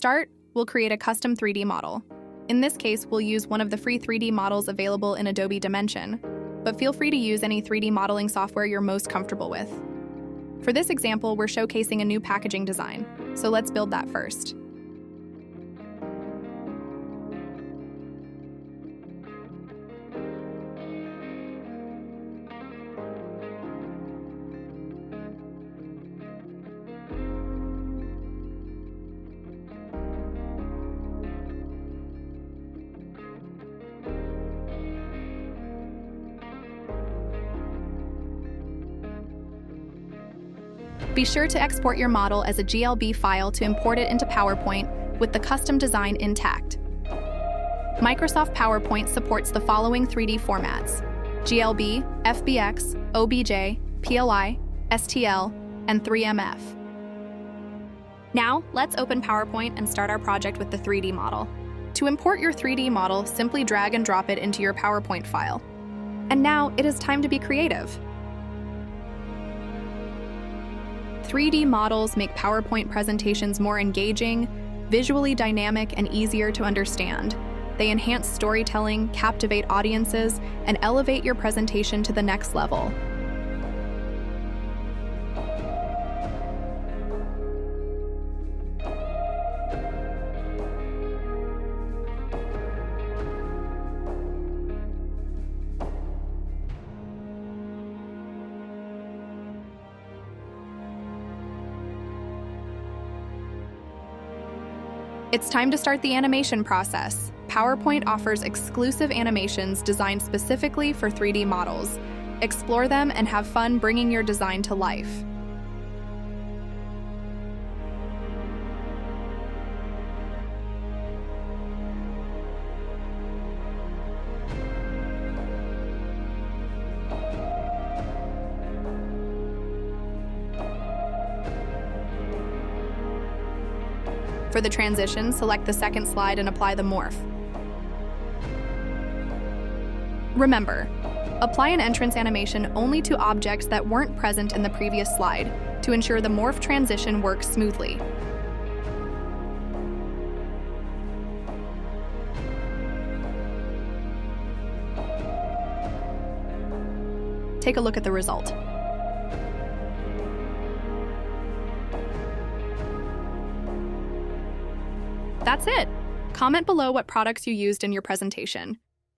start, we'll create a custom 3D model. In this case, we'll use one of the free 3D models available in Adobe Dimension, but feel free to use any 3D modeling software you're most comfortable with. For this example, we're showcasing a new packaging design, so let's build that first. Be sure to export your model as a GLB file to import it into PowerPoint with the custom design intact. Microsoft PowerPoint supports the following 3D formats: GLB, FBX, OBJ, PLI, STL, and 3MF. Now, let's open PowerPoint and start our project with the 3D model. To import your 3D model, simply drag and drop it into your PowerPoint file. And now, it is time to be creative. 3D models make PowerPoint presentations more engaging, visually dynamic, and easier to understand. They enhance storytelling, captivate audiences, and elevate your presentation to the next level. It's time to start the animation process. PowerPoint offers exclusive animations designed specifically for 3D models. Explore them and have fun bringing your design to life. For the transition, select the second slide and apply the morph. Remember, apply an entrance animation only to objects that weren't present in the previous slide to ensure the morph transition works smoothly. Take a look at the result. That's it! Comment below what products you used in your presentation.